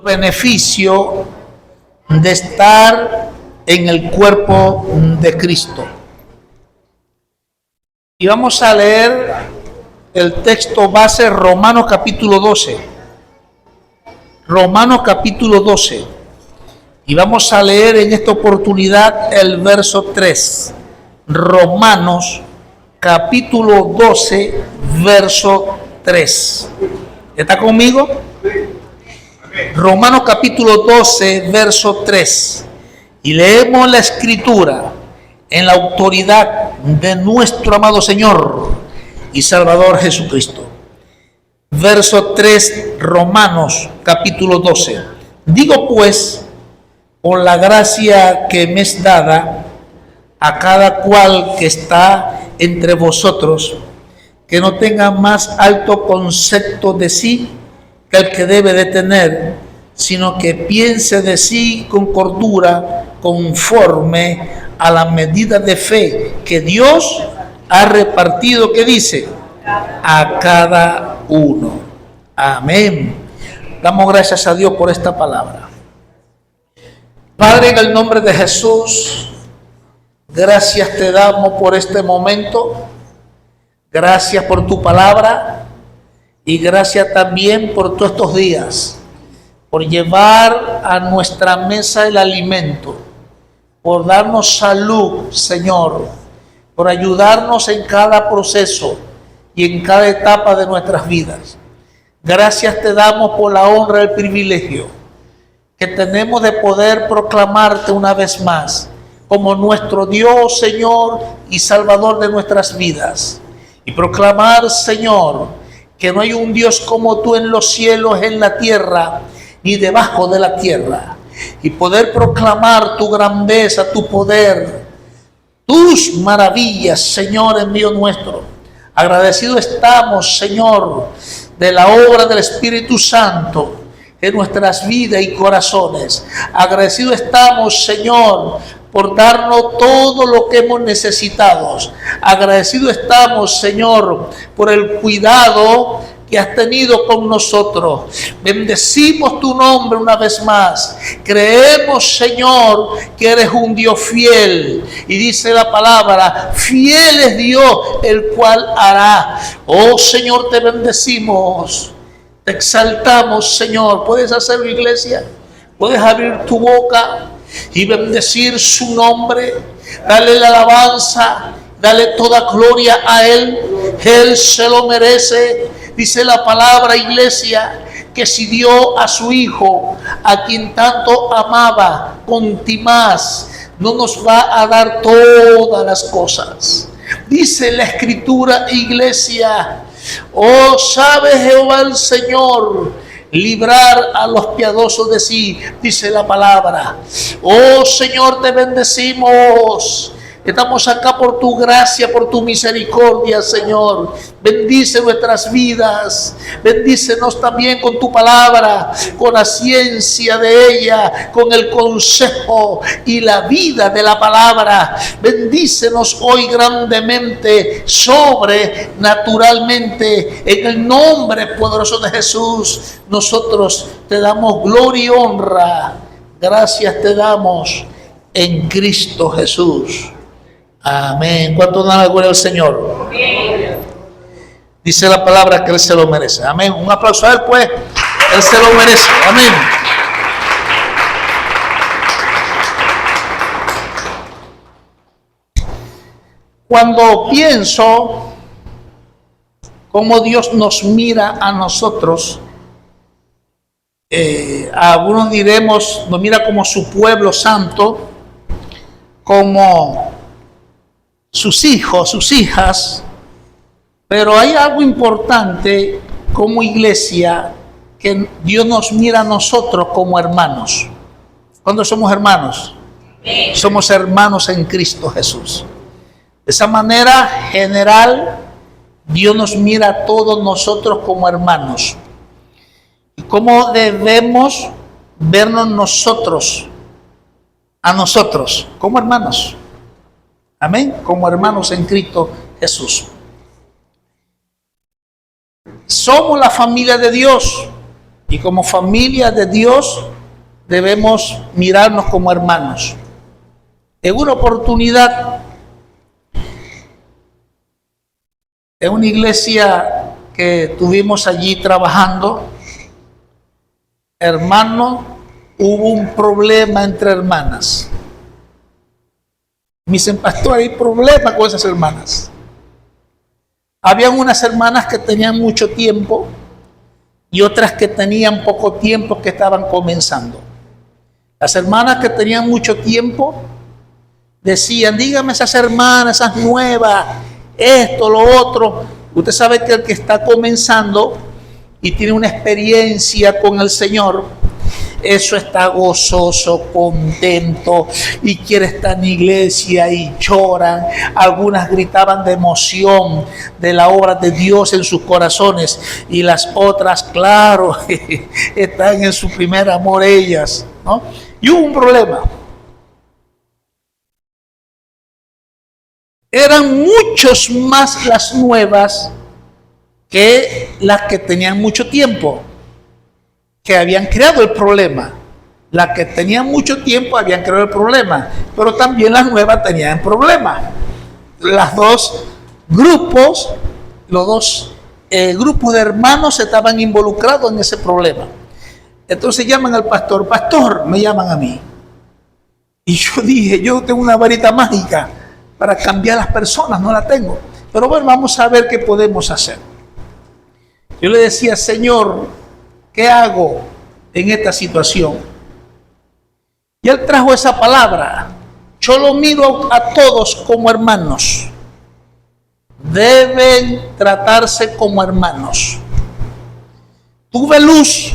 Beneficio de estar en el cuerpo de Cristo. Y vamos a leer el texto base, Romanos capítulo 12. Romanos capítulo 12. Y vamos a leer en esta oportunidad el verso 3. Romanos capítulo 12, verso 3. ¿Está conmigo? Romanos capítulo 12, verso 3. Y leemos la escritura en la autoridad de nuestro amado Señor y Salvador Jesucristo. Verso 3, Romanos capítulo 12. Digo pues, por la gracia que me es dada a cada cual que está entre vosotros, que no tenga más alto concepto de sí que el que debe de tener, sino que piense de sí con cordura, conforme a la medida de fe que Dios ha repartido, que dice, a cada uno. Amén. Damos gracias a Dios por esta palabra. Padre, en el nombre de Jesús, gracias te damos por este momento. Gracias por tu palabra. Y gracias también por todos estos días, por llevar a nuestra mesa el alimento, por darnos salud, Señor, por ayudarnos en cada proceso y en cada etapa de nuestras vidas. Gracias te damos por la honra y el privilegio que tenemos de poder proclamarte una vez más como nuestro Dios, Señor y Salvador de nuestras vidas. Y proclamar, Señor, que no hay un Dios como tú en los cielos, en la tierra, ni debajo de la tierra. Y poder proclamar tu grandeza, tu poder, tus maravillas, Señor, en Dios nuestro. Agradecidos estamos, Señor, de la obra del Espíritu Santo en nuestras vidas y corazones. Agradecidos estamos, Señor, por darnos todo lo que hemos necesitado. Agradecidos estamos, Señor, por el cuidado que has tenido con nosotros. Bendecimos tu nombre una vez más. Creemos, Señor, que eres un Dios fiel. Y dice la palabra, fiel es Dios, el cual hará. Oh, Señor, te bendecimos. Te exaltamos, Señor. ¿Puedes hacerlo, iglesia? ¿Puedes abrir tu boca y bendecir su nombre? Dale la alabanza, dale toda gloria a Él. Él se lo merece. Dice la palabra, iglesia, que si dio a su Hijo, a quien tanto amaba, contimás, no nos va a dar todas las cosas. Dice la escritura, iglesia, oh, sabe Jehová el Señor librar a los piadosos de sí, dice la palabra. Oh, Señor, te bendecimos. Estamos acá por tu gracia, por tu misericordia, Señor. Bendice nuestras vidas. Bendícenos también con tu palabra, con la ciencia de ella, con el consejo y la vida de la palabra. Bendícenos hoy grandemente, sobrenaturalmente. En el nombre poderoso de Jesús, nosotros te damos gloria y honra. Gracias te damos en Cristo Jesús. Amén. ¿Cuánto dan la gloria al Señor? Amén. Dice la palabra que Él se lo merece. Amén. Un aplauso a Él, pues. Él se lo merece. Amén. Cuando pienso cómo Dios nos mira a nosotros, algunos diremos, nos mira como su pueblo santo, como sus hijos, sus hijas, pero hay algo importante como iglesia, que Dios nos mira a nosotros como hermanos. ¿Cuándo somos hermanos? Sí. Somos hermanos en Cristo Jesús. De esa manera general, Dios nos mira a todos nosotros como hermanos. ¿Y cómo debemos vernos nosotros, a nosotros, como hermanos? Amén, como hermanos en Cristo Jesús. Somos la familia de Dios. Y como familia de Dios debemos mirarnos como hermanos. En una oportunidad, en una iglesia que tuvimos allí trabajando, hermano, hubo un problema entre hermanas. Me dicen, pastor, hay problema con esas hermanas. Habían unas hermanas que tenían mucho tiempo y otras que tenían poco tiempo, que estaban comenzando. Las hermanas que tenían mucho tiempo decían, dígame esas hermanas, esas nuevas, esto, lo otro. Usted sabe que el que está comenzando y tiene una experiencia con el Señor, eso está gozoso, contento y quiere estar en iglesia y lloran. Algunas gritaban de emoción de la obra de Dios en sus corazones y las otras, claro, están en su primer amor ellas, ¿no? Y hubo un problema. Eran muchos más las nuevas que las que tenían mucho tiempo, que habían creado el problema. Las que tenían mucho tiempo habían creado el problema, pero también las nuevas tenían problemas. Los dos grupos de hermanos estaban involucrados en ese problema. Entonces llaman al pastor, pastor, me llaman a mí. Y yo dije, yo tengo una varita mágica para cambiar a las personas, no la tengo. Pero bueno, vamos a ver qué podemos hacer. Yo le decía, Señor, ¿qué hago en esta situación? Y él trajo esa palabra. Yo lo miro a todos como hermanos. Deben tratarse como hermanos. Tuve luz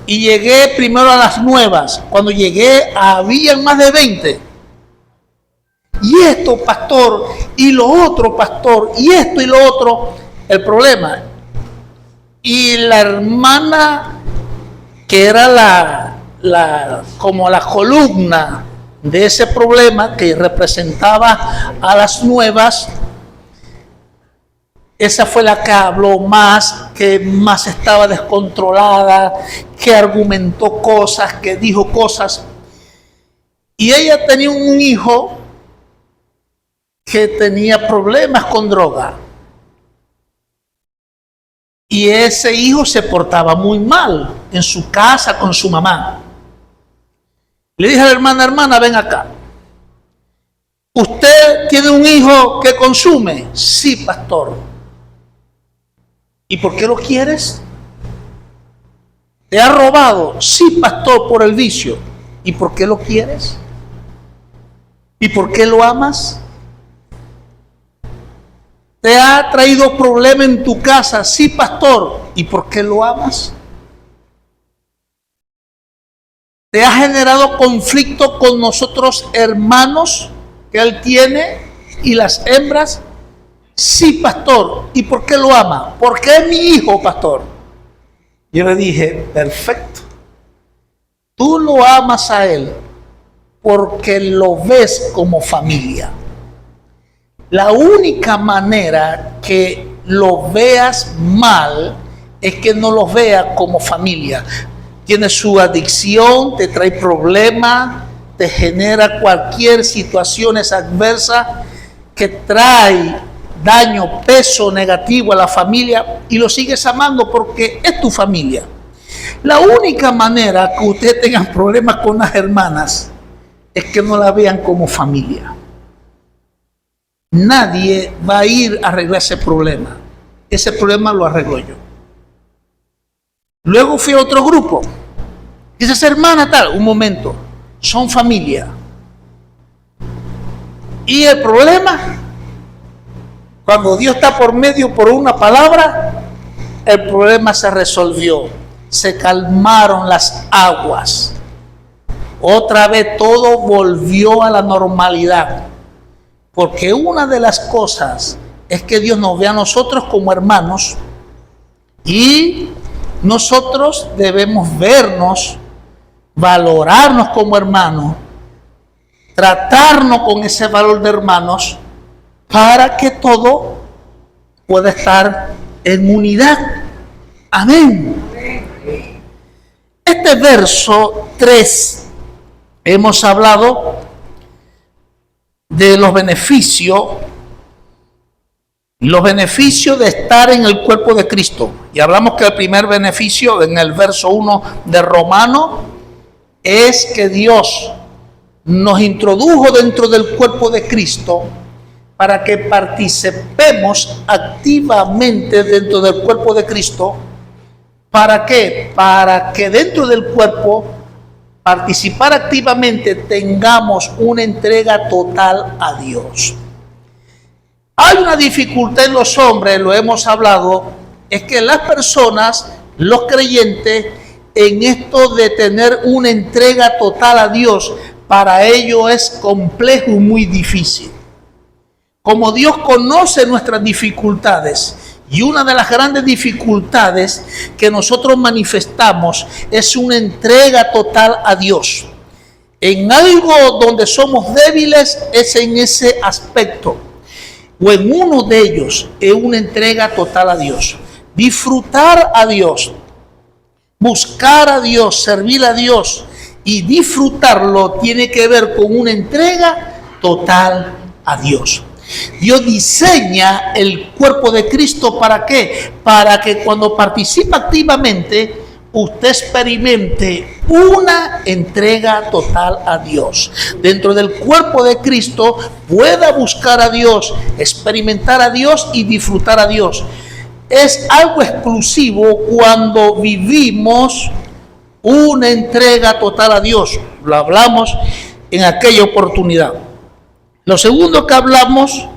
y llegué primero a las nuevas. Cuando llegué habían más de 20. Y esto, pastor, y lo otro, pastor, y esto y lo otro. El problema. Y la hermana que era como la columna de ese problema, que representaba a las nuevas, esa fue la que habló más, que más estaba descontrolada, que argumentó cosas, que dijo cosas. Y ella tenía un hijo que tenía problemas con droga. Y ese hijo se portaba muy mal en su casa con su mamá. Le dije a la hermana, ven acá. ¿Usted tiene un hijo que consume? Sí, pastor. ¿Y por qué lo quieres? ¿Te ha robado? Sí, pastor, por el vicio. ¿Y por qué lo quieres? ¿Y por qué lo amas? ¿Te ha traído problema en tu casa? Sí, pastor. ¿Y por qué lo amas? ¿Te ha generado conflicto con nosotros hermanos que él tiene y las hembras? Sí, pastor. ¿Y por qué lo ama? Porque es mi hijo, pastor. Yo le dije, perfecto. Tú lo amas a él porque lo ves como familia. La única manera que lo veas mal es que no lo veas como familia. Tiene su adicción, te trae problemas, te genera cualquier situación adversa que trae daño, peso negativo a la familia y lo sigues amando porque es tu familia. La única manera que ustedes tengan problemas con las hermanas es que no la vean como familia. Nadie va a ir a arreglar ese problema. Ese problema lo arreglo yo. Luego fui a otro grupo. Esas hermanas tal, un momento, son familia. Y el problema, cuando Dios está por medio por una palabra, el problema se resolvió. Se calmaron las aguas. Otra vez todo volvió a la normalidad. Porque una de las cosas es que Dios nos ve a nosotros como hermanos y nosotros debemos vernos, valorarnos como hermanos, tratarnos con ese valor de hermanos para que todo pueda estar en unidad. Amén. este verso 3 hemos hablado de los beneficios de estar en el cuerpo de Cristo. Y hablamos que el primer beneficio en el verso 1 de Romanos es que Dios nos introdujo dentro del cuerpo de Cristo para que participemos activamente dentro del cuerpo de Cristo. ¿Para qué? Para que dentro del cuerpo, participar activamente, tengamos una entrega total a Dios. Hay una dificultad en los hombres, lo hemos hablado, es que las personas, los creyentes, en esto de tener una entrega total a Dios, para ellos es complejo y muy difícil. Como Dios conoce nuestras dificultades, y una de las grandes dificultades que nosotros manifestamos es una entrega total a Dios. En algo donde somos débiles es en ese aspecto, o en uno de ellos es una entrega total a Dios. Disfrutar a Dios, buscar a Dios, servir a Dios y disfrutarlo tiene que ver con una entrega total a Dios. Dios diseña el cuerpo de Cristo, ¿para qué? Para que cuando participa activamente, usted experimente una entrega total a Dios. Dentro del cuerpo de Cristo pueda buscar a Dios, experimentar a Dios y disfrutar a Dios. Es algo exclusivo cuando vivimos una entrega total a Dios. Lo hablamos en aquella oportunidad. Lo segundo que hablamos,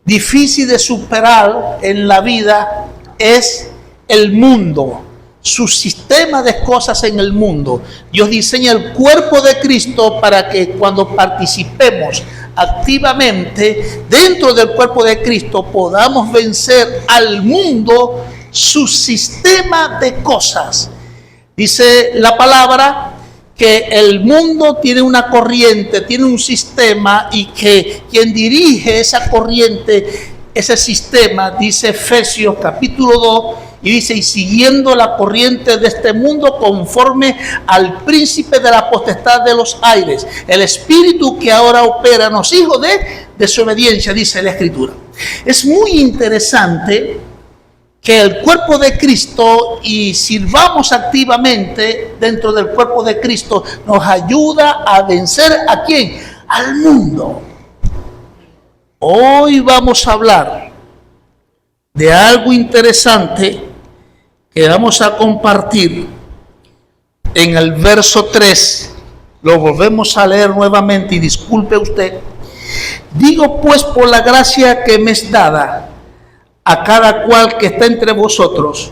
difícil de superar en la vida, es el mundo, su sistema de cosas en el mundo. Dios diseña el cuerpo de Cristo para que cuando participemos activamente dentro del cuerpo de Cristo podamos vencer al mundo, su sistema de cosas. Dice la palabra que el mundo tiene una corriente, tiene un sistema, y que quien dirige esa corriente, ese sistema, dice Efesios capítulo 2, y dice: y siguiendo la corriente de este mundo conforme al príncipe de la potestad de los aires, el espíritu que ahora opera en los hijos de desobediencia, dice la Escritura. Es muy interesante que el cuerpo de Cristo, y sirvamos activamente dentro del cuerpo de Cristo, nos ayuda a vencer ¿a quién? Al mundo. Hoy vamos a hablar de algo interesante que vamos a compartir en el verso 3. Lo volvemos a leer nuevamente y disculpe usted. Digo pues, por la gracia que me es dada, a cada cual que está entre vosotros,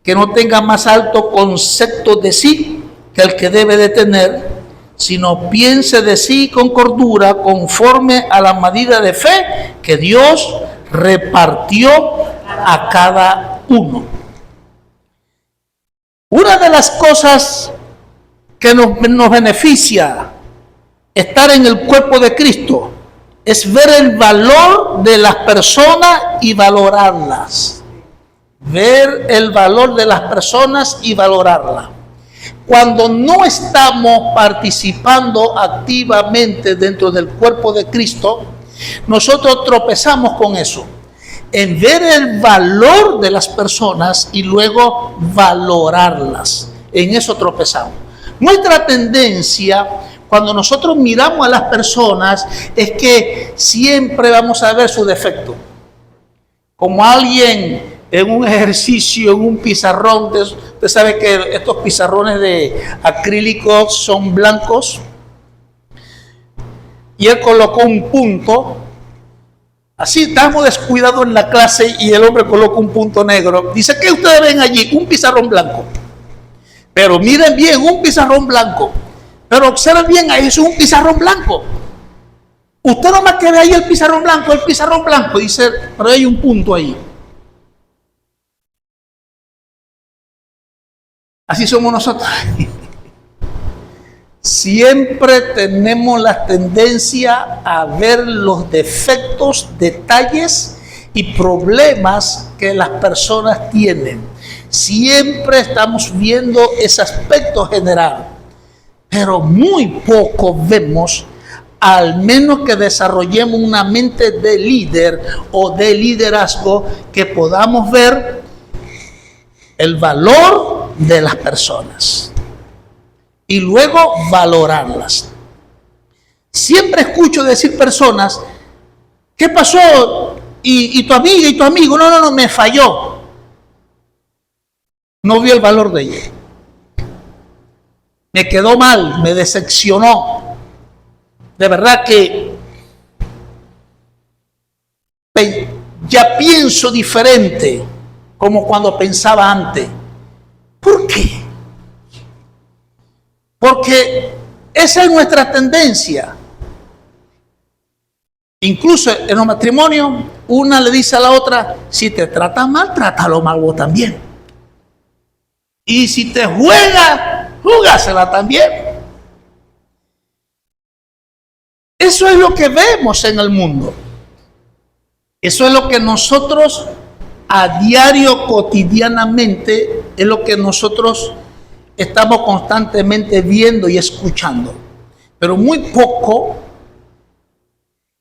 que no tenga más alto concepto de sí que el que debe de tener, sino piense de sí con cordura, conforme a la medida de fe que Dios repartió a cada uno. Una de las cosas que nos beneficia estar en el cuerpo de Cristo es ver el valor de las personas y valorarlas. Ver el valor de las personas y valorarlas. Cuando no estamos participando activamente dentro del cuerpo de Cristo, nosotros tropezamos con eso. En ver el valor de las personas y luego valorarlas. En eso tropezamos. Nuestra tendencia, cuando nosotros miramos a las personas, es que siempre vamos a ver su defecto. Como alguien en un ejercicio, en un pizarrón, usted sabe que estos pizarrones de acrílico son blancos, y él colocó un punto. Así estamos descuidados en la clase y el hombre coloca un punto negro. Dice: ¿qué ustedes ven allí? Un pizarrón blanco. Pero miren bien, un pizarrón blanco. Pero observen bien, ahí es un pizarrón blanco. Usted nomás que ve ahí el pizarrón blanco, dice, pero hay un punto ahí. Así somos nosotros. Siempre tenemos la tendencia a ver los defectos, detalles y problemas que las personas tienen. Siempre estamos viendo ese aspecto general, pero muy poco vemos, al menos que desarrollemos una mente de líder o de liderazgo, que podamos ver el valor de las personas y luego valorarlas. Siempre escucho decir personas: ¿qué pasó? Y tu amiga y tu amigo, no, me falló. No vio el valor de ella. Me quedó mal, me decepcionó. De verdad que ya pienso diferente como cuando pensaba antes. ¿Por qué? Porque esa es nuestra tendencia. Incluso en los matrimonios, una le dice a la otra: si te tratan mal, trátalo mal vos también. Y si te juega, júgasela también. Eso es lo que vemos en el mundo. Eso es lo que nosotros a diario, cotidianamente, es lo que nosotros estamos constantemente viendo y escuchando. Pero muy poco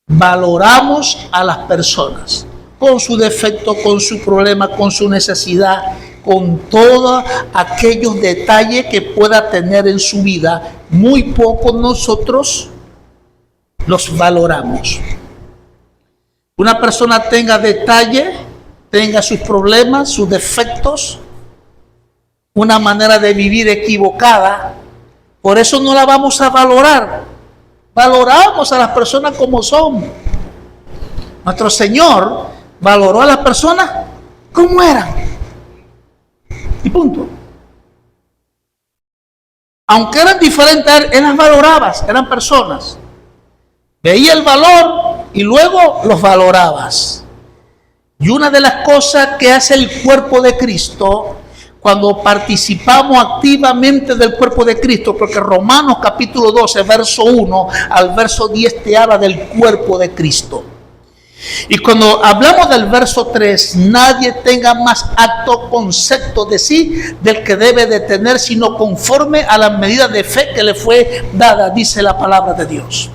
valoramos a las personas, con su defecto, con su problema, con su necesidad, con todos aquellos detalles que pueda tener en su vida. Muy poco nosotros los valoramos. Una persona tenga detalle, tenga sus problemas, sus defectos, una manera de vivir equivocada, por eso no la vamos a valorar. Valoramos a las personas como son. Nuestro Señor valoró a las personas como eran. Y punto. Aunque eran diferentes, Él las valoraba, eran personas. Veía el valor y luego los valorabas. Y una de las cosas que hace el cuerpo de Cristo, cuando participamos activamente del cuerpo de Cristo, porque Romanos capítulo 12, verso 1 al verso 10 te habla del cuerpo de Cristo. Y cuando hablamos del verso 3, nadie tenga más alto concepto de sí del que debe de tener, sino conforme a la medida de fe que le fue dada, dice la palabra de Dios.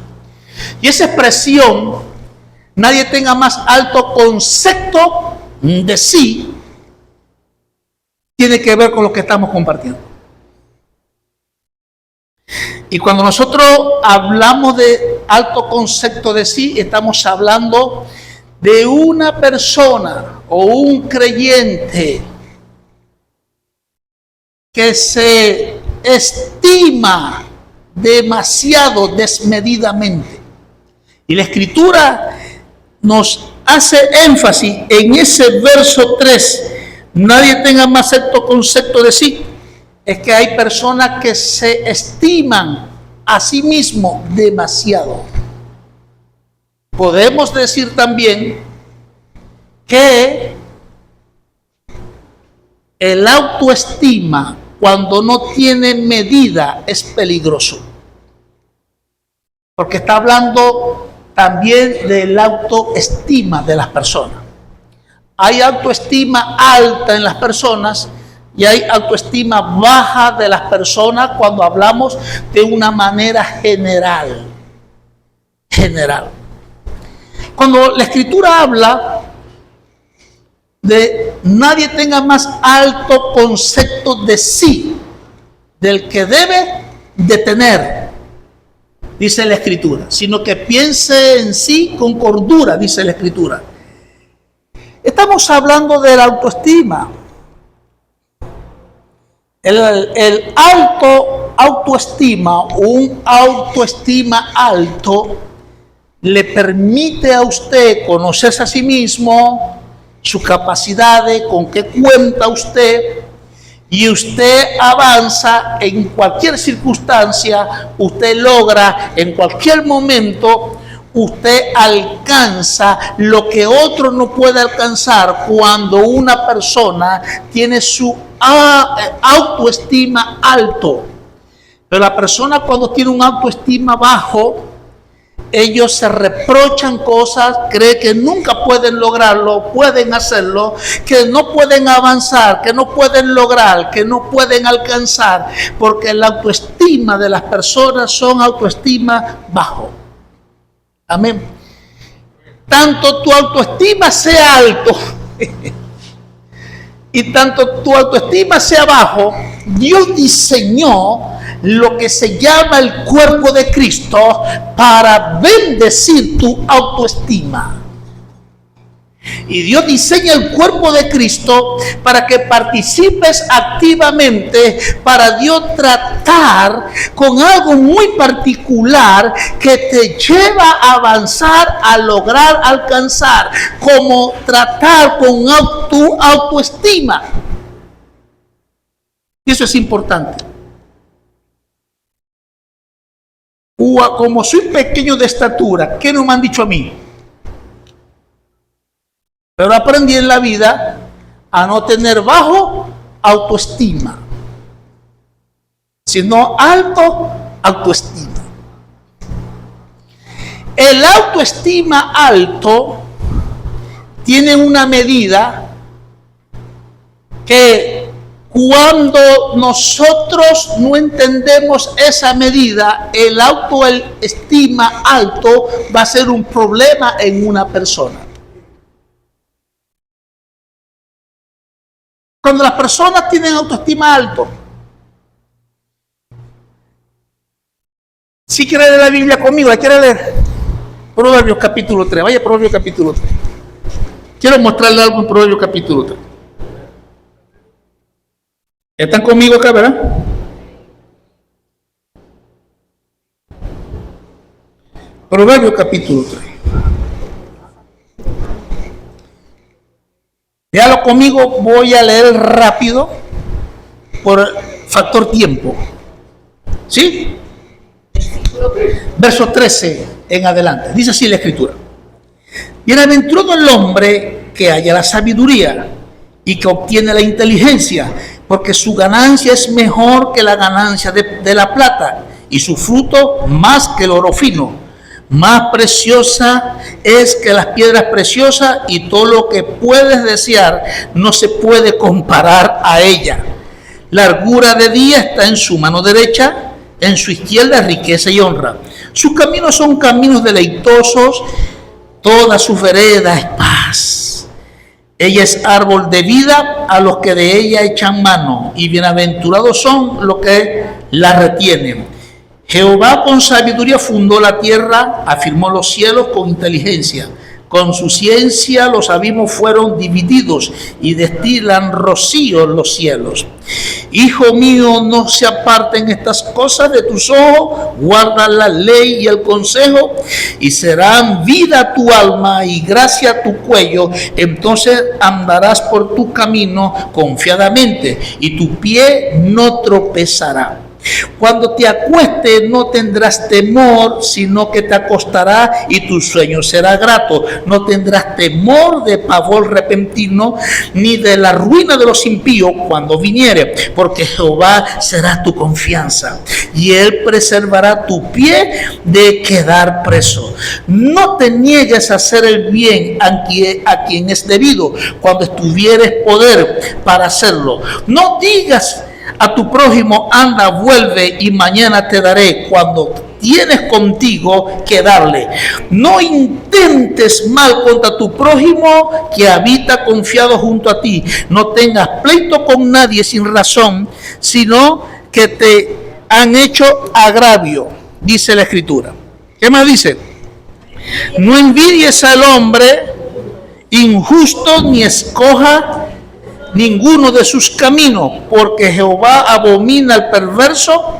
Y esa expresión, nadie tenga más alto concepto de sí, tiene que ver con lo que estamos compartiendo. Y cuando nosotros hablamos de alto concepto de sí, estamos hablando de una persona o un creyente que se estima demasiado desmedidamente. Y la Escritura nos hace énfasis en ese verso 3. Nadie tenga más alto concepto de sí. Es que hay personas que se estiman a sí mismos demasiado. Podemos decir también que el autoestima, cuando no tiene medida, es peligroso. Porque está hablando también de la autoestima de las personas. Hay autoestima alta en las personas y hay autoestima baja de las personas cuando hablamos de una manera general. Cuando la Escritura habla de nadie tenga más alto concepto de sí del que debe de tener, dice la Escritura, sino que piense en sí con cordura, dice la Escritura. Estamos hablando de la autoestima. El autoestima, un autoestima alto, le permite a usted conocerse a sí mismo, sus capacidades, con qué cuenta usted, y usted avanza en cualquier circunstancia, usted logra en cualquier momento, usted alcanza lo que otro no puede alcanzar cuando una persona tiene su autoestima alto. Pero la persona cuando tiene un autoestima bajo, ellos se reprochan cosas, creen que nunca pueden lograrlo, pueden hacerlo, que no pueden avanzar, que no pueden lograr, que no pueden alcanzar, porque la autoestima de las personas son autoestima bajo. Amén. Tanto tu autoestima sea alto y tanto tu autoestima sea bajo, Dios diseñó lo que se llama el cuerpo de Cristo para bendecir tu autoestima. Y Dios diseña el cuerpo de Cristo para que participes activamente, para Dios tratar con algo muy particular que te lleva a avanzar, a lograr alcanzar, como tratar con tu autoestima. Y eso es importante. Como soy pequeño de estatura, ¿qué no me han dicho a mí? Pero aprendí en la vida a no tener bajo autoestima, sino alto autoestima. El autoestima alto tiene una medida que cuando nosotros no entendemos esa medida, el autoestima alto va a ser un problema en una persona. Cuando las personas tienen autoestima alto, si quiere leer la Biblia conmigo, ¿la quiere leer? Proverbios capítulo 3, vaya Proverbios capítulo 3. Quiero mostrarle algo en Proverbios capítulo 3. ¿Están conmigo acá, verdad? Proverbios capítulo 3. Véalo conmigo, voy a leer rápido por factor tiempo. ¿Sí? Verso 13 en adelante. Dice así la Escritura. Bienaventurado el hombre que halla la sabiduría y que obtiene la inteligencia, porque su ganancia es mejor que la ganancia de la plata y su fruto más que el oro fino. Más preciosa es que las piedras preciosas y todo lo que puedes desear no se puede comparar a ella. Largura de día está en su mano derecha, en su izquierda riqueza y honra. Sus caminos son caminos deleitosos, toda su vereda es paz. Ella es árbol de vida a los que de ella echan mano, y bienaventurados son los que la retienen. Jehová con sabiduría fundó la tierra, afirmó los cielos con inteligencia. Con su ciencia los abismos fueron divididos y destilan rocío los cielos. Hijo mío, no se aparten estas cosas de tus ojos, guarda la ley y el consejo, y serán vida a tu alma y gracia a tu cuello. Entonces andarás por tu camino confiadamente, y tu pie no tropezará. Cuando te acuestes no tendrás temor, sino que te acostarás y tu sueño será grato. No tendrás temor de pavor repentino, ni de la ruina de los impíos cuando viniere, porque Jehová será tu confianza, y Él preservará tu pie de quedar preso. No te niegues a hacer el bien a quien es debido, cuando estuvieres poder para hacerlo. No digas a tu prójimo, anda, vuelve y mañana te daré, cuando tienes contigo que darle. No intentes mal contra tu prójimo que habita confiado junto a ti. No tengas pleito con nadie sin razón, sino que te han hecho agravio, dice la Escritura. ¿Qué más dice? No envidies al hombre injusto, ni escoja ninguno de sus caminos, porque Jehová abomina al perverso,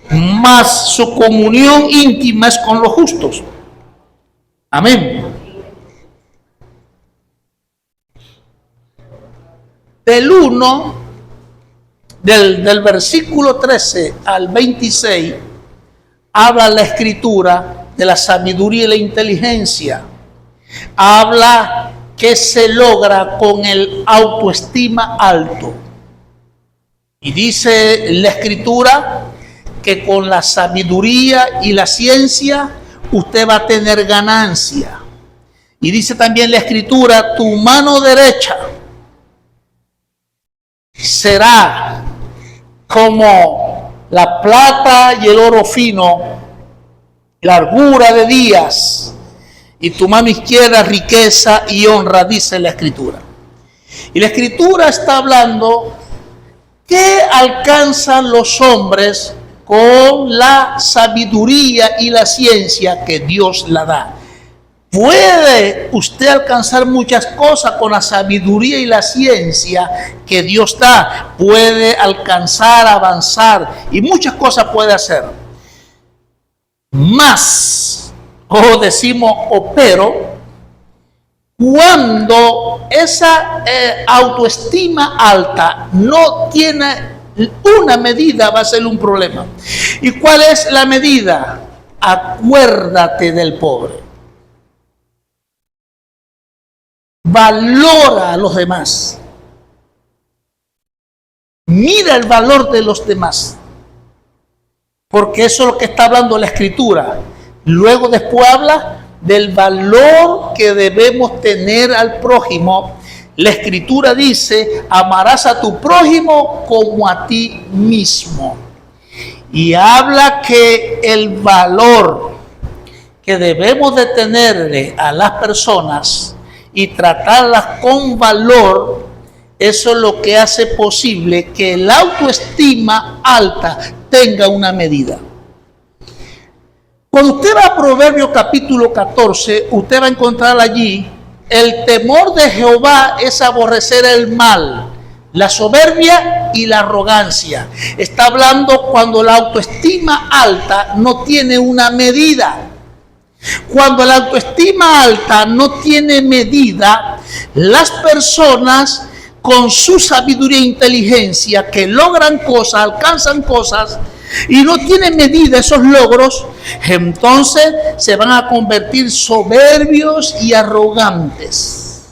mas su comunión íntima es con los justos. Amén. Del versículo 13 al 26 habla la Escritura de la sabiduría y la inteligencia. Habla que se logra con el autoestima alto. Y dice la Escritura que con la sabiduría y la ciencia usted va a tener ganancia. Y dice también la Escritura, tu mano derecha será como la plata y el oro fino, largura de días, y tu mano izquierda riqueza y honra, dice la Escritura. Y la Escritura está hablando que alcanzan los hombres con la sabiduría y la ciencia que Dios la da. Puede usted alcanzar muchas cosas con la sabiduría y la ciencia que Dios da. Puede alcanzar, avanzar y muchas cosas puede hacer. Más, o decimos, pero cuando esa autoestima alta no tiene una medida, va a ser un problema. ¿Y cuál es la medida? Acuérdate del pobre. Valora a los demás. Mira el valor de los demás. Porque eso es lo que está hablando la Escritura. Luego después habla del valor que debemos tener al prójimo. La Escritura dice, amarás a tu prójimo como a ti mismo. Y habla que el valor que debemos de tenerle a las personas y tratarlas con valor, eso es lo que hace posible que la autoestima alta tenga una medida. Cuando usted va a Proverbios capítulo 14, usted va a encontrar allí, el temor de Jehová es aborrecer el mal, la soberbia y la arrogancia. Está hablando cuando la autoestima alta no tiene una medida. Cuando la autoestima alta no tiene medida, las personas con su sabiduría e inteligencia que logran cosas, alcanzan cosas y no tienen medida esos logros, entonces se van a convertir soberbios y arrogantes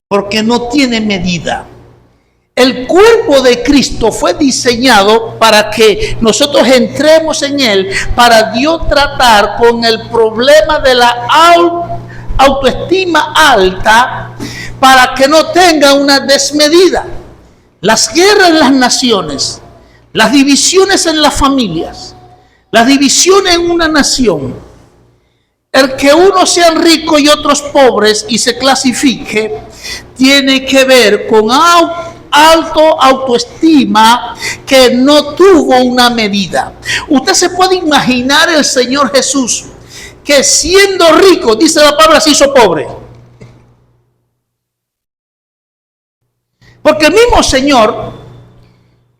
porque no tienen medida. El cuerpo de Cristo fue diseñado para que nosotros entremos en él, para Dios tratar con el problema de la autoestima alta, para que no tenga una desmedida. Las guerras en las naciones, las divisiones en las familias, las divisiones en una nación, el que unos sean ricos y otros pobres y se clasifique, tiene que ver con alto autoestima que no tuvo una medida. Usted se puede imaginar el Señor Jesús que siendo rico, dice la palabra, se hizo pobre. Porque el mismo Señor,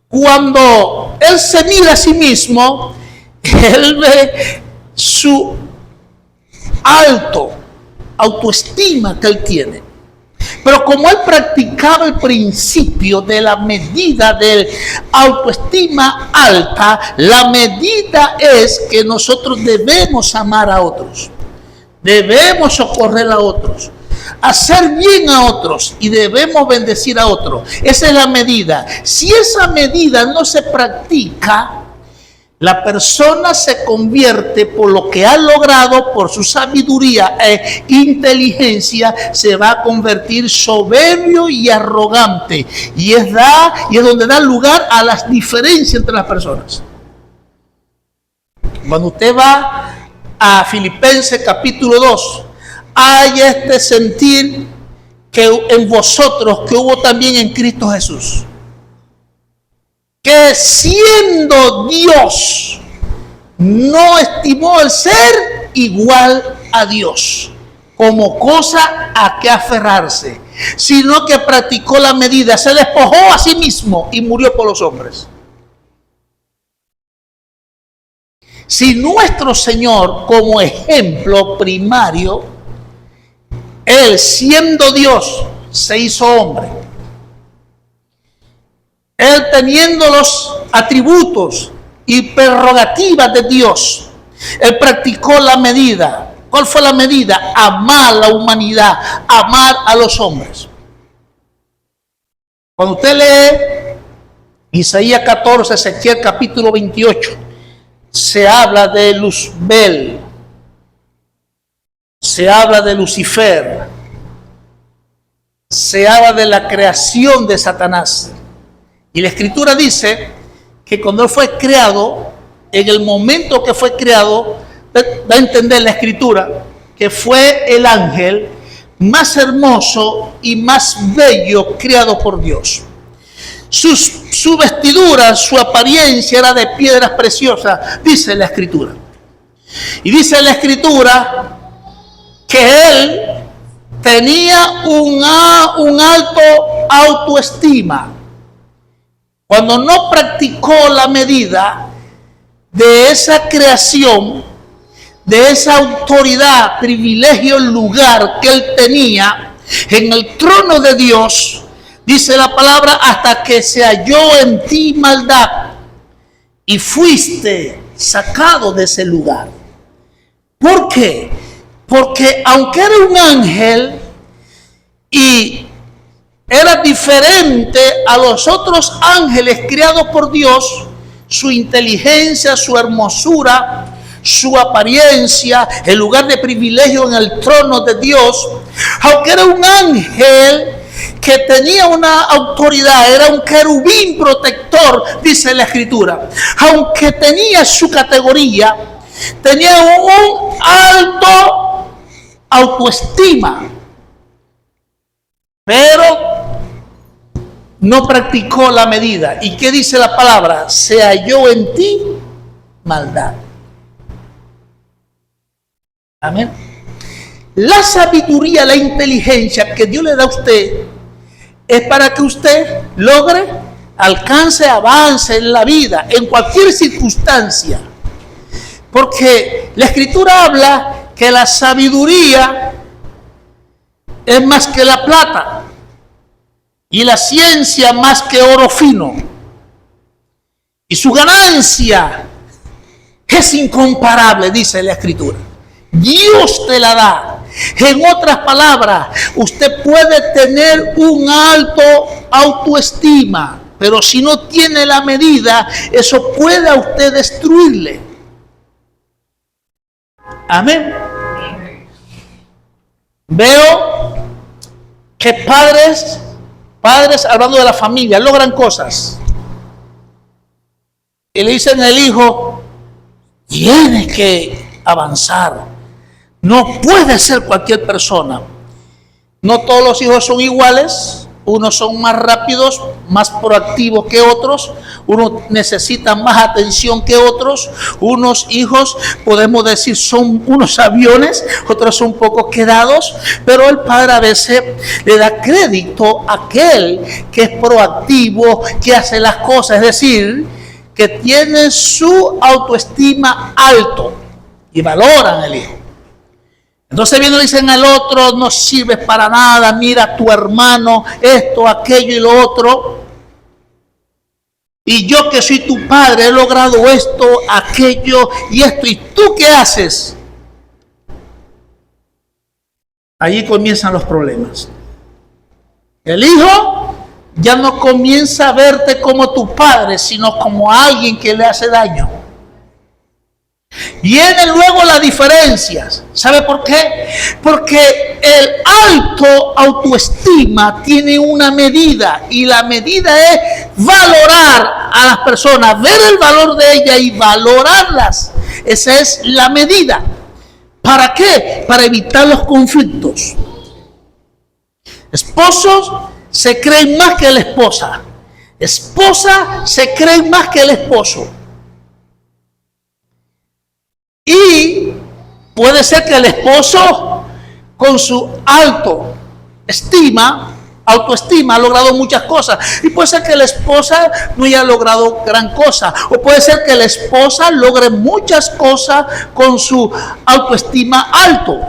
cuando Él se mira a sí mismo, Él ve su autoestima que Él tiene. Pero como él practicaba el principio de la medida de autoestima alta, la medida es que nosotros debemos amar a otros, debemos socorrer a otros, hacer bien a otros y debemos bendecir a otros. Esa es la medida. Si esa medida no se practica, la persona se convierte por lo que ha logrado, por su sabiduría e inteligencia, se va a convertir soberbio y arrogante. Y es donde da lugar a las diferencias entre las personas. Cuando usted va a Filipenses capítulo 2, hay este sentir que en vosotros que hubo también en Cristo Jesús, que siendo Dios no estimó el ser igual a Dios como cosa a que aferrarse, sino que practicó la medida, se despojó a sí mismo y murió por los hombres. Si nuestro Señor, como ejemplo primario, Él siendo Dios se hizo hombre, Él teniendo los atributos y prerrogativas de Dios, Él practicó la medida. ¿Cuál fue la medida? Amar a la humanidad, amar a los hombres. Cuando usted lee Isaías 14, Ezequiel capítulo 28, se habla de Luzbel, se habla de Lucifer, se habla de la creación de Satanás. Y la Escritura dice que cuando él fue creado, en el momento que fue creado, da a entender la Escritura que fue el ángel más hermoso y más bello creado por Dios. Su vestidura, su apariencia era de piedras preciosas, dice la Escritura. Y dice la Escritura que él tenía un alto autoestima. Cuando no practicó la medida de esa creación, de esa autoridad, privilegio, lugar que él tenía en el trono de Dios, dice la palabra, hasta que se halló en ti maldad y fuiste sacado de ese lugar. ¿Por qué? Porque aunque era un ángel y era diferente a los otros ángeles creados por Dios, su inteligencia, su hermosura, su apariencia, el lugar de privilegio en el trono de Dios, aunque era un ángel que tenía una autoridad, era un querubín protector, dice la Escritura, aunque tenía su categoría, tenía un alto autoestima, pero no practicó la medida. ¿Y qué dice la palabra? Se halló en ti maldad. Amén. La sabiduría, la inteligencia que Dios le da a usted es para que usted logre, alcance, avance en la vida, en cualquier circunstancia. Porque la Escritura habla que la sabiduría es más que la plata y la ciencia más que oro fino. Y su ganancia es incomparable, dice la Escritura. Dios te la da. En otras palabras, usted puede tener un alto autoestima, pero si no tiene la medida, eso puede a usted destruirle. Amén. Veo que padres hablando de la familia, logran cosas. Y le dicen al hijo, tienes que avanzar. No puede ser cualquier persona. No todos los hijos son iguales. Unos son más rápidos, más proactivos que otros. Unos necesitan más atención que otros. Unos hijos, podemos decir, son unos aviones. Otros son un poco quedados. Pero el padre a veces le da crédito a aquel que es proactivo, que hace las cosas. Es decir, que tiene su autoestima alto. Y valoran al hijo. Entonces vienen y dicen al otro, no sirves para nada, mira a tu hermano, esto, aquello y lo otro. Y yo que soy tu padre he logrado esto, aquello y esto. ¿Y tú qué haces? Allí comienzan los problemas. El hijo ya no comienza a verte como tu padre, sino como alguien que le hace daño. Vienen luego las diferencias. ¿Sabe por qué? Porque el alto autoestima tiene una medida, y la medida es valorar a las personas, ver el valor de ellas y valorarlas. Esa es la medida. ¿Para qué? Para evitar los conflictos. Esposos se creen más que la esposa. Esposa se cree más que el esposo. Y puede ser que el esposo, con su autoestima ha logrado muchas cosas. Y puede ser que la esposa no haya logrado gran cosa. O puede ser que la esposa logre muchas cosas con su autoestima alto.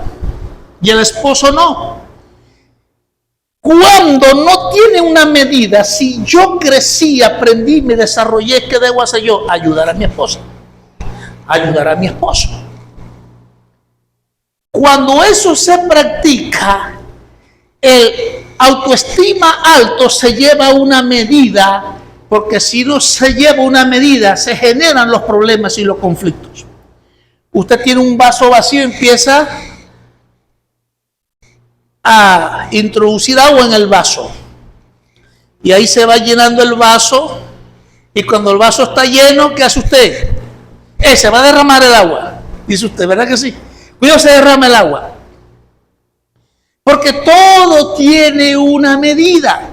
Y el esposo no. Cuando no tiene una medida, si yo crecí, aprendí, me desarrollé, ¿qué debo hacer yo? Ayudar a mi esposa. Ayudar a mi esposo. Cuando eso se practica, el autoestima alto se lleva a una medida Porque si no se lleva una medida, se generan los problemas y los conflictos. Usted tiene un vaso vacío y empieza a introducir agua en el vaso. Y ahí se va llenando el vaso. Y cuando el vaso está lleno, ¿qué hace usted? Se va a derramar el agua. Dice usted, ¿verdad que sí? Cuidado, se derrama el agua. Porque todo tiene una medida.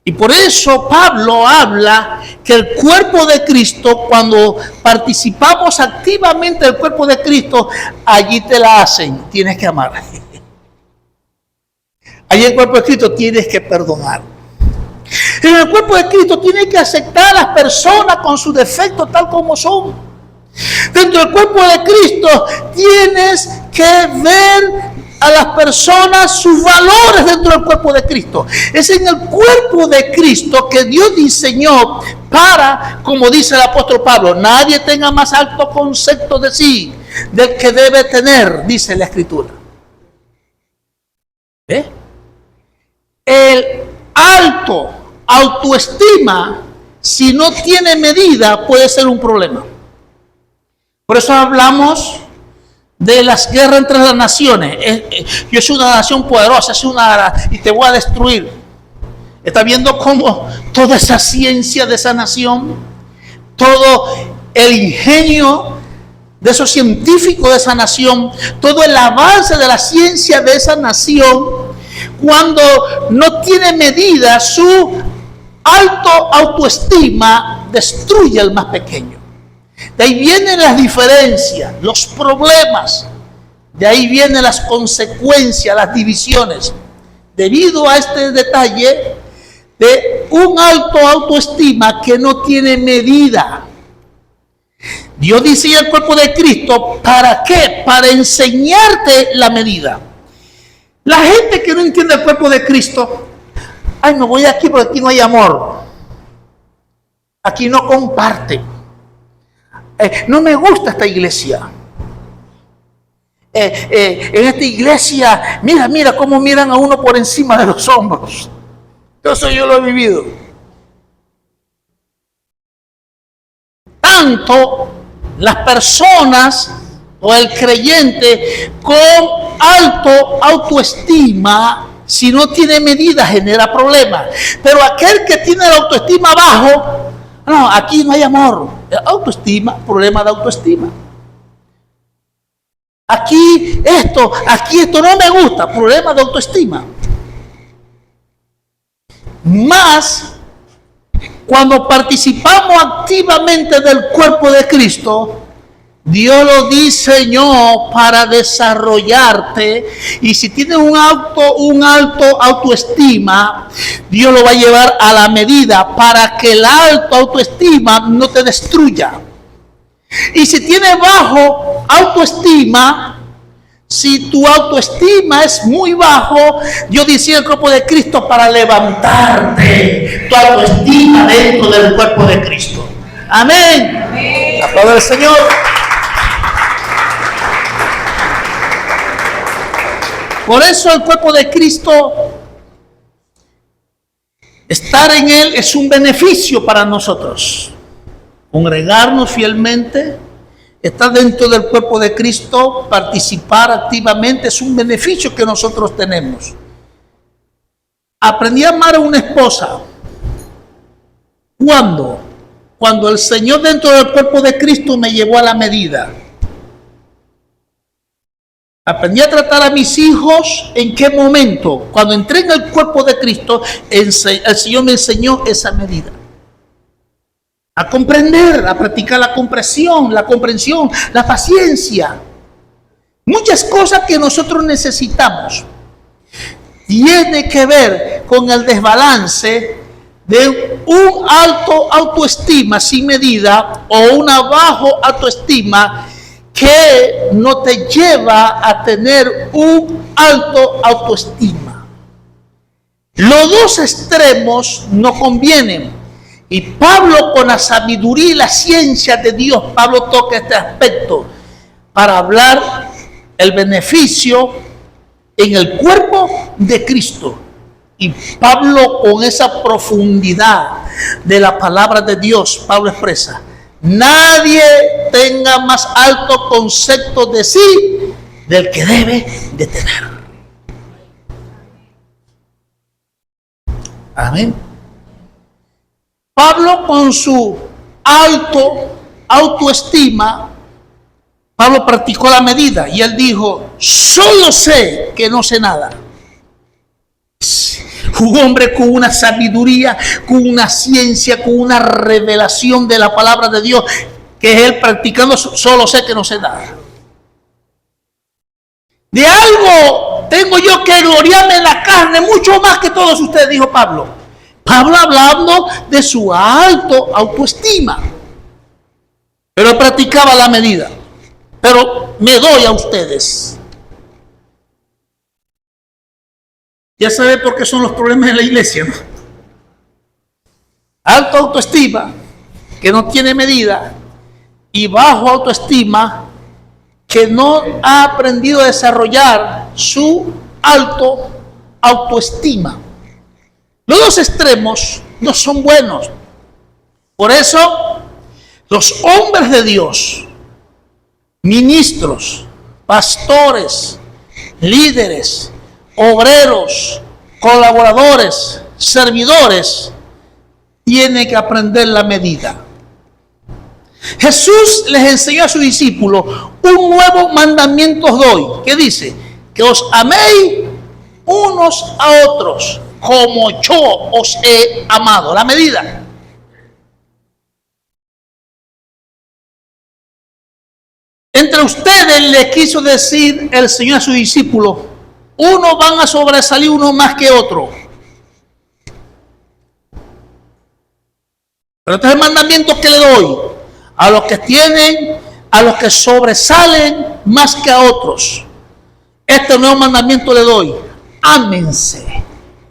Y por eso Pablo habla que el cuerpo de Cristo, cuando participamos activamente del cuerpo de Cristo, allí te la hacen. Tienes que amar. Allí en el cuerpo de Cristo tienes que perdonar. En el cuerpo de Cristo tienes que aceptar a las personas con sus defectos tal como son. Dentro del cuerpo de Cristo tienes que ver a las personas sus valores dentro del cuerpo de Cristo. Es en el cuerpo de Cristo que Dios diseñó para, como dice el apóstol Pablo, nadie tenga más alto concepto de sí del que debe tener, dice la Escritura. ¿Eh? El alto autoestima, si no tiene medida, puede ser un problema. Por eso hablamos de las guerras entre las naciones. Yo soy una nación poderosa, y te voy a destruir. Está viendo cómo toda esa ciencia de esa nación, todo el ingenio de esos científicos de esa nación, todo el avance de la ciencia de esa nación, cuando no tiene medida, su alto autoestima destruye al más pequeño. De ahí vienen las diferencias, los problemas. De ahí vienen las consecuencias, las divisiones. Debido a este detalle de un alto autoestima que no tiene medida. Dios diseñó el cuerpo de Cristo, ¿para qué? Para enseñarte la medida. La gente que no entiende el cuerpo de Cristo, ay, me voy aquí porque aquí no hay amor. Aquí no comparten. No me gusta esta iglesia. En esta iglesia, mira cómo miran a uno por encima de los hombros. Eso yo lo he vivido. Tanto las personas o el creyente con alto autoestima, si no tiene medida, genera problemas. Pero aquel que tiene la autoestima bajo, no, aquí no hay amor. Autoestima, problema de autoestima. Aquí esto no me gusta, problema de autoestima. Más cuando participamos activamente del cuerpo de Cristo, Dios lo diseñó para desarrollarte, y si tienes un alto autoestima, Dios lo va a llevar a la medida para que el alto autoestima no te destruya. Y si tienes bajo autoestima, si tu autoestima es muy bajo, Dios diseñó el cuerpo de Cristo para levantarte tu autoestima dentro del cuerpo de Cristo. Amén. Amén. Aplauda al Señor. Por eso el cuerpo de Cristo, estar en Él es un beneficio para nosotros. Congregarnos fielmente, estar dentro del cuerpo de Cristo, participar activamente, es un beneficio que nosotros tenemos. Aprendí a amar a una esposa. ¿Cuándo? Cuando el Señor dentro del cuerpo de Cristo me llevó a la medida. Aprendí a tratar a mis hijos. ¿En qué momento? Cuando entré en el cuerpo de Cristo, el Señor me enseñó esa medida. A comprender, a practicar la comprensión, la paciencia. Muchas cosas que nosotros necesitamos. Tiene que ver con el desbalance de un alto autoestima sin medida o una bajo autoestima que no te lleva a tener un alto autoestima. Los dos extremos no convienen. Y Pablo, con la sabiduría y la ciencia de Dios, Pablo toca este aspecto para hablar el beneficio en el cuerpo de Cristo. Y Pablo, con esa profundidad de la palabra de Dios, Pablo expresa: nadie tenga más alto concepto de sí del que debe de tener. Amén. Pablo, con su autoestima, Pablo practicó la medida y él dijo: solo sé que no sé nada. Un hombre con una sabiduría, con una ciencia, con una revelación de la palabra de Dios, que es él practicando: solo sé que no sé nada. De algo tengo yo que gloriarme en la carne, mucho más que todos ustedes, dijo Pablo. Pablo hablando de su autoestima. Pero practicaba la medida. Pero me doy a ustedes. Ya sabe por qué son los problemas en la iglesia, ¿no? Alta autoestima, que no tiene medida, y bajo autoestima, que no ha aprendido a desarrollar su autoestima. Los dos extremos no son buenos. Por eso, los hombres de Dios, ministros, pastores, líderes, obreros, colaboradores, servidores, tienen que aprender la medida. Jesús les enseñó a sus discípulos: un nuevo mandamiento os doy. ¿Qué dice? Que os améis unos a otros como yo os he amado. La medida. Entre ustedes le quiso decir el Señor a sus discípulos: unos van a sobresalir uno más que otro. Pero este es el mandamiento que le doy a los que tienen, a los que sobresalen más que a otros. Este nuevo mandamiento le doy: ámense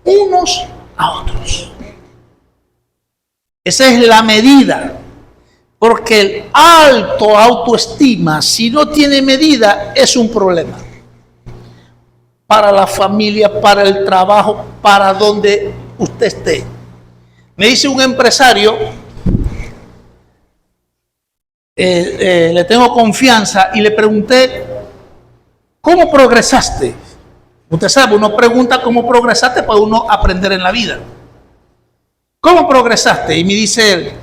unos a otros. Esa es la medida. Porque el alto autoestima, si no tiene medida, es un problema. Para la familia, para el trabajo, para donde usted esté. Me dice un empresario, le tengo confianza, y le pregunté: ¿cómo progresaste? Usted sabe, uno pregunta cómo progresaste para uno aprender en la vida. ¿Cómo progresaste? Y me dice él: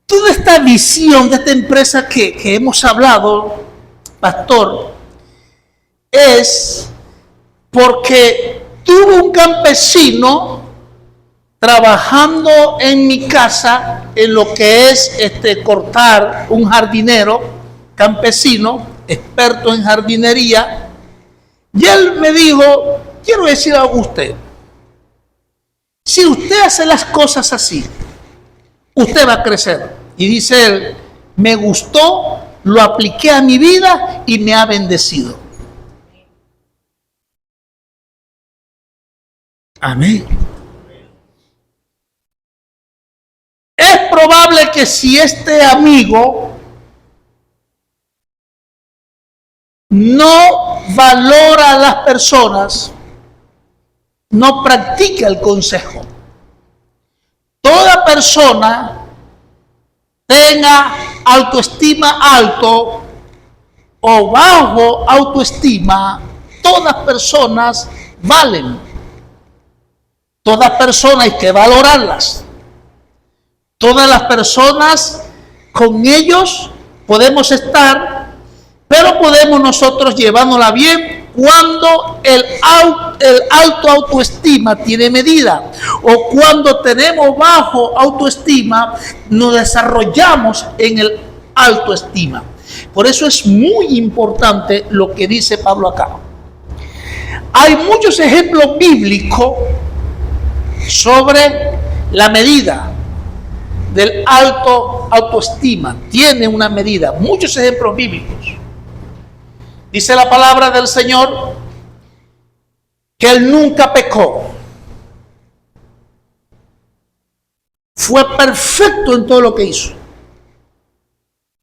toda esta visión de esta empresa que hemos hablado, pastor, es porque tuve un campesino trabajando en mi casa en lo que es cortar, un jardinero campesino, experto en jardinería, y él me dijo: quiero decir a usted, si usted hace las cosas así, usted va a crecer. Y dice él: me gustó, lo apliqué a mi vida y me ha bendecido. Amén. Es probable que si este amigo no valora a las personas, no practica el consejo. Toda persona, tenga autoestima alto o bajo autoestima, todas personas valen. Todas personas hay que valorarlas. Todas las personas, con ellos podemos estar, pero podemos nosotros llevándola bien cuando el alto autoestima tiene medida, o cuando tenemos bajo autoestima nos desarrollamos en el autoestima. Por eso es muy importante lo que dice Pablo acá. Hay muchos ejemplos bíblicos sobre la medida del autoestima. Tiene una medida, muchos ejemplos bíblicos. Dice la palabra del Señor que Él nunca pecó. Fue perfecto en todo lo que hizo.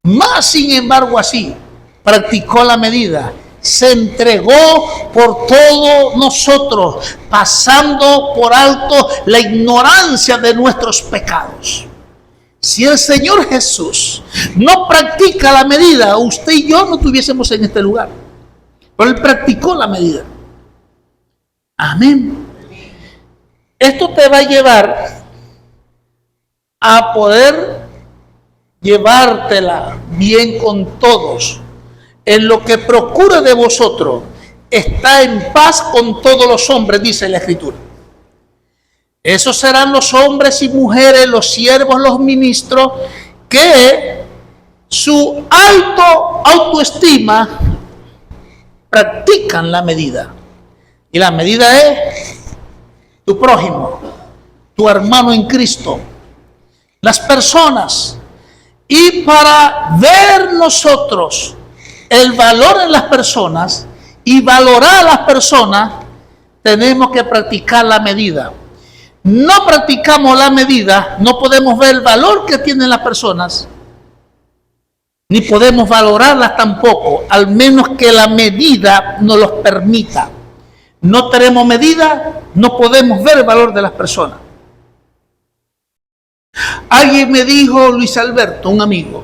Más sin embargo así, practicó la medida se entregó por todos nosotros, pasando por alto la ignorancia de nuestros pecados. Si el Señor Jesús no practica la medida, usted y yo no estuviésemos en este lugar. Pero Él practicó la medida. Amén. Esto te va a llevar a poder llevártela bien con todos. En lo que procura de vosotros está en paz con todos los hombres, dice la Escritura. Esos serán los hombres y mujeres, los siervos, los ministros, que su autoestima practican la medida. Y la medida es tu prójimo, tu hermano en Cristo, las personas. Y para ver nosotros el valor en las personas y valorar a las personas, tenemos que practicar la medida. No practicamos la medida, no podemos ver el valor que tienen las personas, ni podemos valorarlas tampoco, al menos que la medida nos los permita. No tenemos medida, no podemos ver el valor de las personas. Alguien me dijo, Luis Alberto, un amigo,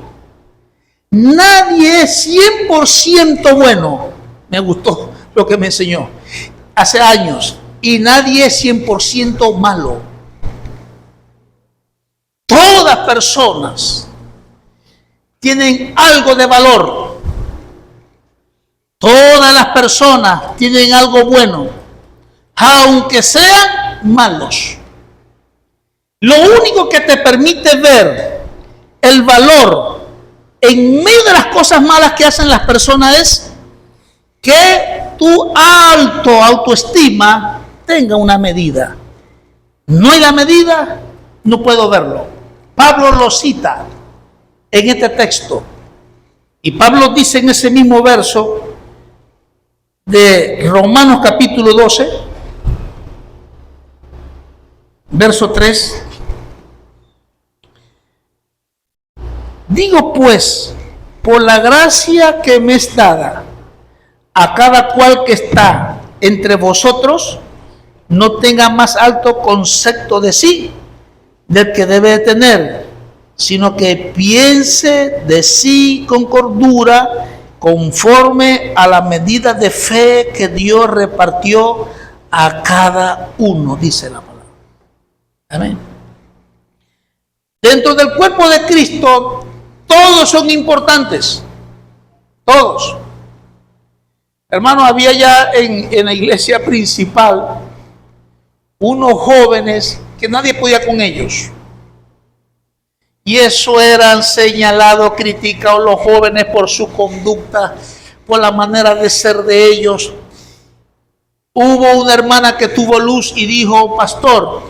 nadie es 100% bueno. Me gustó lo que me enseñó hace años. Y nadie es 100% malo. Todas personas tienen algo de valor. Todas las personas tienen algo bueno, aunque sean malos. Lo único que te permite ver el valor en medio de las cosas malas que hacen las personas es que tu autoestima tenga una medida. No hay la medida, no puedo verlo. Pablo lo cita en este texto. Y Pablo dice en ese mismo verso de Romanos capítulo 12, verso 3. Digo pues, por la gracia que me es dada, a cada cual que está entre vosotros, no tenga más alto concepto de sí del que debe de tener, sino que piense de sí con cordura, conforme a la medida de fe que Dios repartió a cada uno, dice la palabra. Amén. Dentro del cuerpo de Cristo, todos son importantes. Todos. Hermano, había ya en la iglesia principal unos jóvenes que nadie podía con ellos. Y eso eran señalados, criticados los jóvenes por su conducta, por la manera de ser de ellos. Hubo una hermana que tuvo luz y dijo, pastor,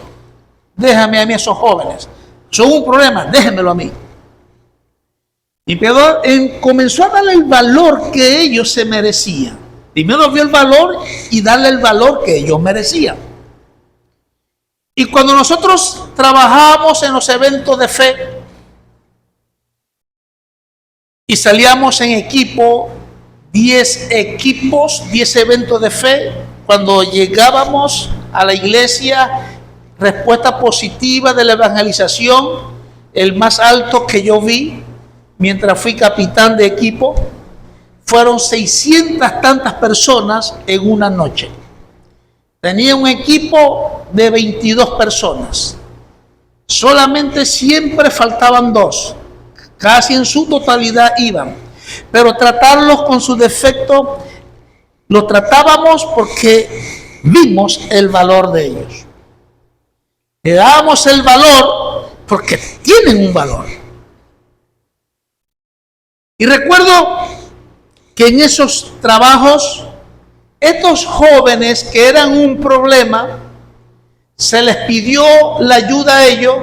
déjame a mí esos jóvenes. Son un problema, déjenmelo a mí. Y Pedro comenzó a darle el valor que ellos se merecían. Primero vio el valor y darle el valor que ellos merecían. Y cuando nosotros trabajábamos en los eventos de fe y salíamos en equipo, 10 equipos, 10 eventos de fe, cuando llegábamos a la iglesia, respuesta positiva de la evangelización, el más alto que yo vi mientras fui capitán de equipo, fueron 600 tantas personas en una noche. Tenía un equipo de 22 personas. Solamente siempre faltaban 2. Casi en su totalidad iban. Pero tratarlos con su defecto, los tratábamos porque vimos el valor de ellos. Le dábamos el valor porque tienen un valor. Y recuerdo que en esos trabajos, estos jóvenes que eran un problema, se les pidió la ayuda a ellos,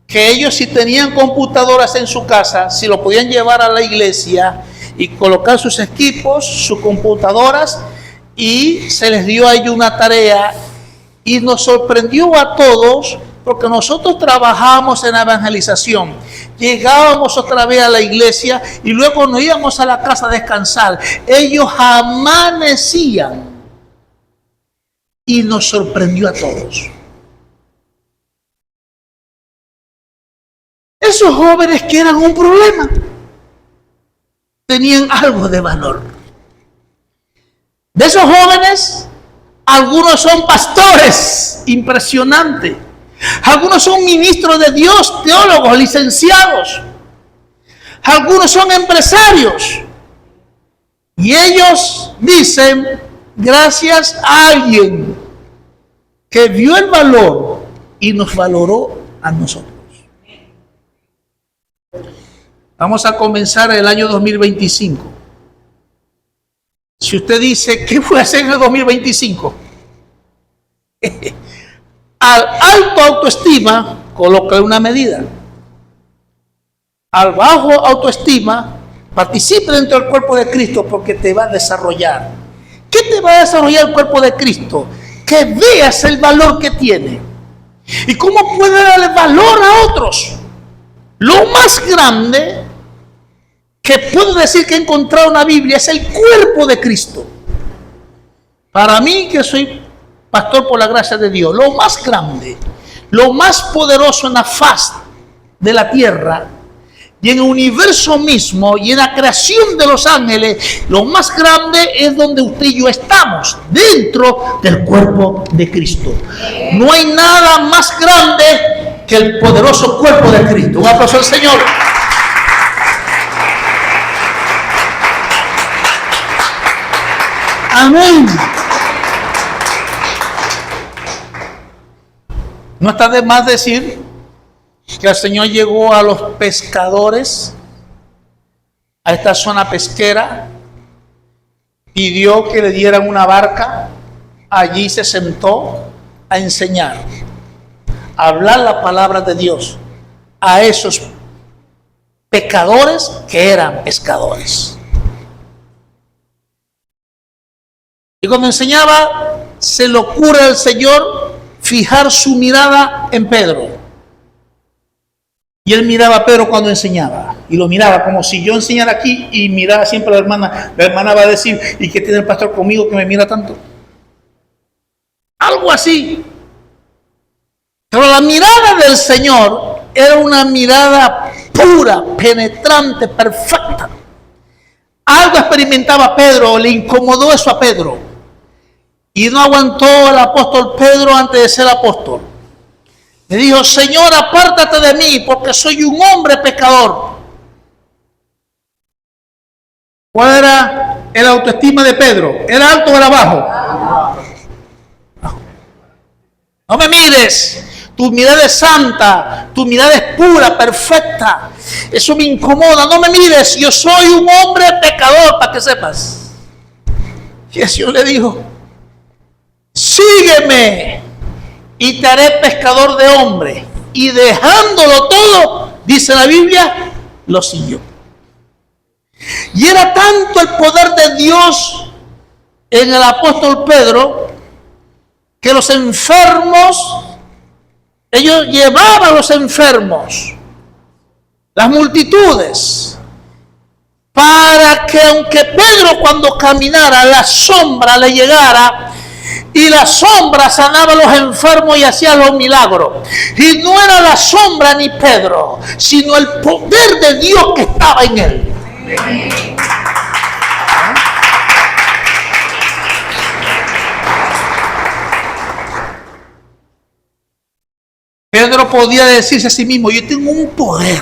que ellos si tenían computadoras en su casa, si lo podían llevar a la iglesia y colocar sus equipos, sus computadoras, y se les dio a ellos una tarea, y nos sorprendió a todos porque nosotros trabajamos en la evangelización. Llegábamos otra vez a la iglesia y luego nos íbamos a la casa a descansar. Ellos amanecían y nos sorprendió a todos. Esos jóvenes que eran un problema tenían algo de valor. De esos jóvenes, algunos son pastores, impresionante. Algunos son ministros de Dios, teólogos, licenciados. Algunos son empresarios. Y ellos dicen, gracias a alguien que vio el valor y nos valoró a nosotros. Vamos a comenzar el año 2025. Si usted dice, ¿qué voy a hacer en el 2025? Al alto autoestima, coloca una medida. Al bajo autoestima, participe dentro del cuerpo de Cristo porque te va a desarrollar. ¿Qué te va a desarrollar el cuerpo de Cristo? Que veas el valor que tiene. ¿Y cómo puede darle valor a otros? Lo más grande que puedo decir que he encontrado en la Biblia es el cuerpo de Cristo. Para mí, que soy pastor por la gracia de Dios, lo más grande, lo más poderoso en la faz de la tierra y en el universo mismo y en la creación de los ángeles, lo más grande es donde usted y yo estamos, dentro del cuerpo de Cristo. No hay nada más grande que el poderoso cuerpo de Cristo. Un aplauso al Señor. Amén. No está de más decir que el Señor llegó a los pescadores, a esta zona pesquera, pidió que le dieran una barca, allí se sentó a enseñar, a hablar la palabra de Dios a esos pecadores que eran pescadores. Y cuando enseñaba, se le ocurre al Señor fijar su mirada en Pedro. Y él miraba a Pedro cuando enseñaba. Y lo miraba como si yo enseñara aquí y miraba siempre a la hermana. La hermana va a decir, ¿y qué tiene el pastor conmigo que me mira tanto? Algo así. Pero la mirada del Señor era una mirada pura, penetrante, perfecta. Algo experimentaba Pedro, le incomodó eso a Pedro. Y no aguantó el apóstol Pedro antes de ser apóstol. Le dijo, Señor, apártate de mí porque soy un hombre pecador. ¿Cuál era el autoestima de Pedro? ¿Era alto o era bajo? No me mires. Tu mirada es santa, tu mirada es pura, perfecta. Eso me incomoda. No me mires, yo soy un hombre pecador, para que sepas. Y el Señor le dijo, sígueme y te haré pescador de hombres. Y dejándolo todo, dice la Biblia, lo siguió. Y era tanto el poder de Dios en el apóstol Pedro, que los enfermos, ellos llevaban a los enfermos, las multitudes, para que aunque Pedro cuando caminara, la sombra le llegara, y la sombra sanaba a los enfermos y hacía los milagros. Y no era la sombra ni Pedro, sino el poder de Dios que estaba en él. Pedro podía decirse a sí mismo, yo tengo un poder.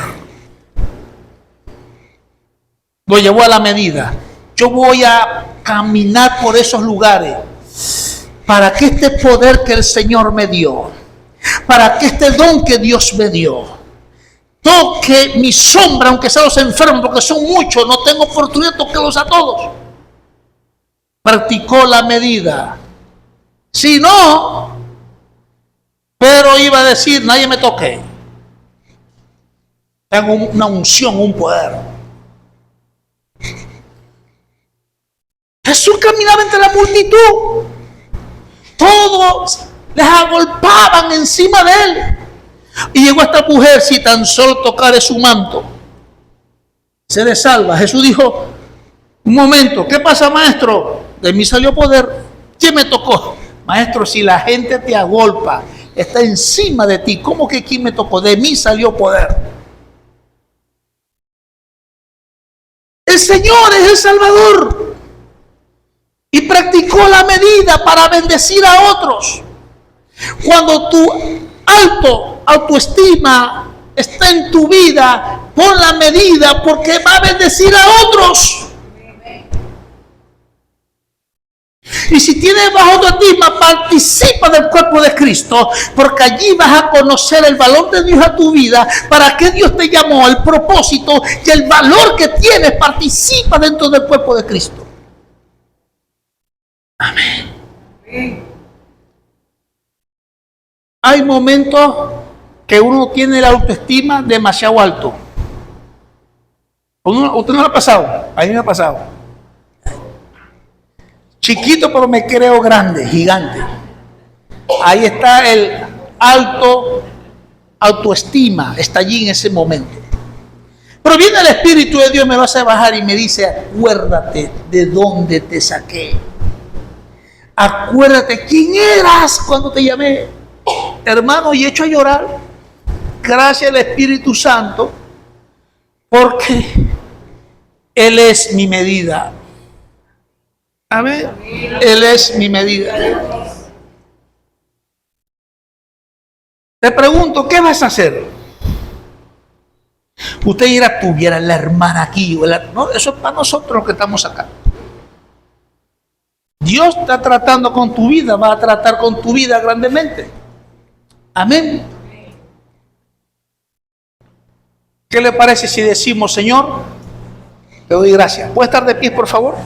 Lo llevó a la medida. Yo voy a caminar por esos lugares para que este poder que el Señor me dio, para que este don que Dios me dio, toque mi sombra, aunque sean los enfermos, porque son muchos, no tengo oportunidad de tocarlos a todos. Practicó la medida. Si no, Pedro iba a decir, nadie me toque. Tengo una unción, un poder. Jesús caminaba entre la multitud. Todos les agolpaban encima de él. Y llegó esta mujer, si tan solo tocare su manto, seré salva. Jesús dijo, un momento, ¿qué pasa, maestro? De mí salió poder. ¿Quién me tocó? Maestro, si la gente te agolpa, está encima de ti, ¿cómo que quién me tocó? De mí salió poder. El Señor es el Salvador. Y practicó la medida para bendecir a otros. Cuando tu autoestima está en tu vida, pon la medida porque va a bendecir a otros. Y si tienes baja autoestima, participa del cuerpo de Cristo, porque allí vas a conocer el valor de Dios a tu vida, para que Dios te llamó, el propósito y el valor que tienes, participa dentro del cuerpo de Cristo. Amén. Hay momentos que uno tiene la autoestima demasiado alto. ¿Usted no lo ha pasado? A mí me ha pasado. Chiquito, pero me creo grande, gigante. Ahí está el autoestima, está allí en ese momento. Pero viene el Espíritu de Dios, me lo hace bajar y me dice, acuérdate de dónde te saqué. Acuérdate quién eras cuando te llamé. Hermano, y hecho a llorar. Gracias al Espíritu Santo, porque Él es mi medida. Amén. Él es mi medida. Te pregunto, ¿qué vas a hacer? Usted dirá, tuviera la hermana aquí. No, eso es para nosotros los que estamos acá. Dios está tratando con tu vida, va a tratar con tu vida grandemente. Amén. ¿Qué le parece si decimos, Señor, te doy gracias? ¿Puede estar de pie, por favor?